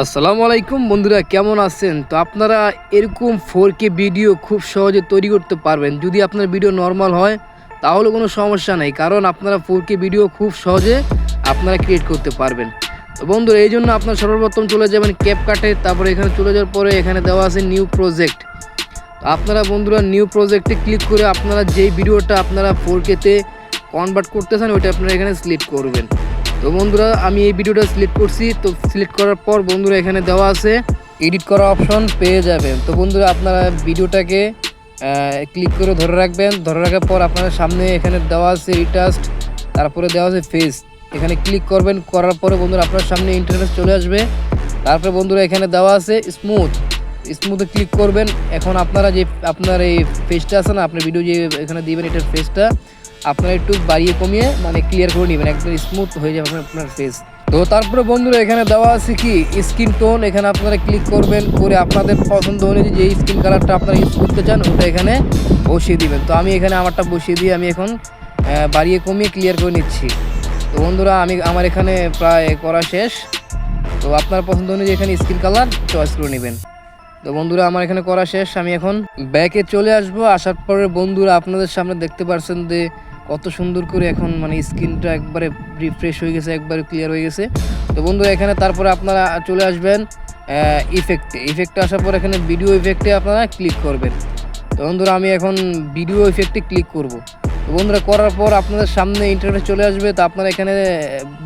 আসসালামু আলাইকুম বন্ধুরা, কেমন আছেন? তো আপনারা এরকম 4K ভিডিও খুব সহজে তৈরি করতে পারবেন। যদি আপনার ভিডিও নরমাল হয় তাহলে কোনো সমস্যা নেই, কারণ আপনারা 4K ভিডিও খুব সহজে আপনারা ক্রিয়েট করতে পারবেন। তো বন্ধুরা, এই জন্য আপনারা সর্বপ্রথম চলে যাবেন ক্যাপকাটে। তারপরে এখানে চলে যাওয়ার পরে এখানে দেওয়া আছে নিউ প্রজেক্ট। তো আপনারা বন্ধুরা নিউ প্রজেক্টে ক্লিক করে আপনারা যেই ভিডিওটা আপনারা 4K-তে কনভার্ট করতে চান ওইটা আপনারা এখানে সিলেক্ট করবেন। তো বন্ধুরা, আমি এই ভিডিওটা সিলেক্ট করছি। তো সিলেক্ট করার পর বন্ধুরা এখানে দেওয়া আছে এডিট করা অপশন পেয়ে যাবেন। তো বন্ধুরা, আপনারা ভিডিওটাকে ক্লিক করে ধরে রাখবেন। ধরে রাখার পর আপনার সামনে এখানে দেওয়া আছে রিটাস্ট, তারপরে দেওয়া আছে ফেস। এখানে ক্লিক করবেন। করার পরে বন্ধুরা আপনার সামনে ইন্টারফেস চলে আসবে। তারপরে বন্ধুরা এখানে দেওয়া আছে স্মুথে ক্লিক করবেন। এখন আপনারা যে আপনার এই ফেসটা আছে না, আপনার ভিডিও যে এখানে দিবেন এটার ফেসটা আপনারা একটু বাড়িয়ে কমিয়ে মানে ক্লিয়ার করে নেবেন, একদম স্মুথ হয়ে যাবে আপনার ফেস। তো তারপরে বন্ধুরা এখানে দেওয়া আছে কি স্কিন টোন। এখানে আপনারা ক্লিক করবেন, করে আপনাদের পছন্দ অনুযায়ী যে স্কিন কালারটা আপনারা ইউজ করতে চান ওটা এখানে বসিয়ে দিবেন। তো আমি এখানে আমারটা বসিয়ে দিয়ে আমি এখন বাড়িয়ে কমিয়ে ক্লিয়ার করে নিচ্ছি। তো বন্ধুরা, আমার এখানে প্রায় করা শেষ। তো আপনার পছন্দ অনুযায়ী এখানে স্কিন কালার চয়েস করে নেবেন। তো বন্ধুরা, আমার এখানে করা শেষ। আমি এখন ব্যাকে চলে আসবো। আসার পরে বন্ধুরা আপনাদের সামনে দেখতে পাচ্ছেন যে কত সুন্দর করে এখন মানে স্ক্রিনটা একবারে রিফ্রেশ হয়ে গেছে, একবারে ক্লিয়ার হয়ে গেছে। তো বন্ধুরা এখানে তারপরে আপনারা চলে আসবেন ইফেক্টে। আসার পর এখানে ভিডিও ইফেক্টে আপনারা ক্লিক করবেন। তো বন্ধুরা, আমি এখন ভিডিও ইফেক্টে ক্লিক করব। তো বন্ধুরা, করার পর আপনাদের সামনে ইন্টারফেস চলে আসবে। তো আপনারা এখানে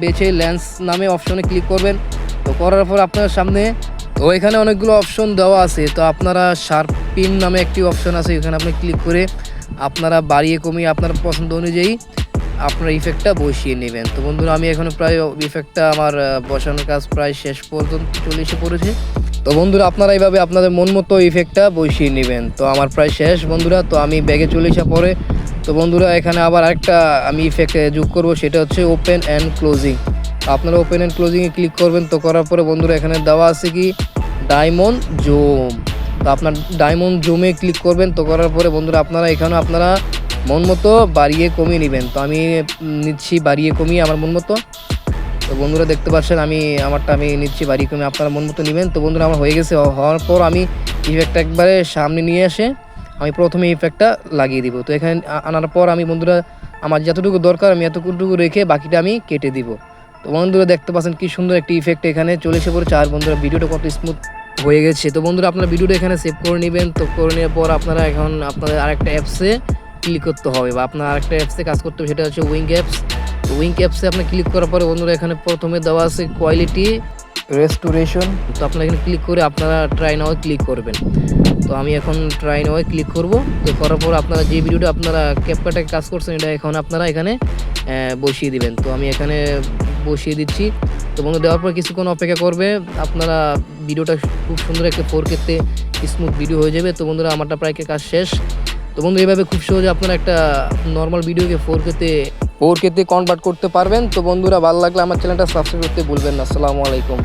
বেছে লেন্স নামে অপশনে ক্লিক করবেন। তো করার পর আপনার সামনে তো এখানে অনেকগুলো অপশন দেওয়া আছে। তো আপনারা শার্পিন নামে একটি অপশন আছে, এখানে আপনি ক্লিক করে আপনারা বাড়িয়ে কমিয়ে আপনার পছন্দ অনুযায়ী আপনার ইফেক্টটা বসিয়ে নেবেন। তো বন্ধুরা, আমি এখন প্রায় ইফেক্টটা আমার বসানোর কাজ প্রায় শেষ পর্যন্ত চলে এসে পড়েছে। তো বন্ধুরা, আপনারা এইভাবে আপনাদের মন মতো ইফেক্টটা বসিয়ে নেবেন। তো আমার প্রায় শেষ বন্ধুরা। তো আমি ব্যাগে চলে এসে পরে তো বন্ধুরা এখানে আবার আরেকটা আমি ইফেক্ট যোগ করব, সেটা হচ্ছে ওপেন অ্যান্ড ক্লোজিং। আপনারা ওপেন অ্যান্ড ক্লোজিংয়ে ক্লিক করবেন। তো করার পরে বন্ধুরা এখানে দেওয়া আছে কি ডায়মন্ড জুম। তো আপনার ডায়মন্ড জুমে ক্লিক করবেন। তো করার পরে বন্ধুরা আপনারা এখানে আপনারা মন মতো বাড়িয়ে কমিয়ে নেবেন। তো আমি নিচ্ছি বাড়িয়ে কমিয়ে আমার মন মতো। তো বন্ধুরা দেখতে পাচ্ছেন আমি নিচ্ছি বাড়িয়ে কমিয়ে, আপনারা মন মতো নেবেন। তো বন্ধুরা আমার হয়ে গেছে। হওয়ার পর আমি ইফেক্টটা একবারে সামনে নিয়ে এসে আমি প্রথমে ইফেক্টটা লাগিয়ে দিব। তো এখানে আনার পর আমি বন্ধুরা আমার যতটুকু দরকার আমি এতটুকু রেখে বাকিটা আমি কেটে দিব। তো বন্ধুরা দেখতে পাচ্ছেন কি সুন্দর একটি ইফেক্ট এখানে চলে এসে পড়েছে। আর বন্ধুরা ভিডিওটা কত স্মুথ হয়ে গেছে। তো বন্ধুরা আপনার ভিডিওটা এখানে সেভ করে নেবেন। তো করে নেওয়ার পর আপনারা এখন আপনাদের আরেকটা অ্যাপসে ক্লিক করতে হবে বা আপনার আরেকটা অ্যাপসে কাজ করতে হবে, সেটা হচ্ছে উইং অ্যাপস। তো উইং অ্যাপসে আপনি ক্লিক করার পরে বন্ধুরা এখানে প্রথমে দেওয়া আছে কোয়ালিটি রেস্টোরেশন। তো আপনারা এখানে ক্লিক করে আপনারা ট্রাই নাও ক্লিক করবেন। তো আমি এখন ট্রাই নাও ক্লিক করব। তো করার পর আপনারা যে ভিডিওটা আপনারা ক্যাপকাটে কাজ করছেন এটা এখন আপনারা এখানে বসিয়ে দিবেন। তো আমি এখানে বসিয়ে দিচ্ছি। তো বন্ধু দেওয়ার পর কিছুক্ষণ অপেক্ষা করবে, আপনারা ভিডিওটা খুব সুন্দর একটা 4K-তে স্মুথ ভিডিও হয়ে যাবে। তো বন্ধুরা আমারটা প্রায় কাজ শেষ। তো বন্ধু এইভাবে খুব সহজে আপনারা একটা নর্মাল ভিডিওকে 4K-তে কনভার্ট করতে পারবেন। তো বন্ধুরা ভালো লাগলে আমার চ্যানেলটা সাবস্ক্রাইব করতে ভুলবেন না। আসসালামু আলাইকুম।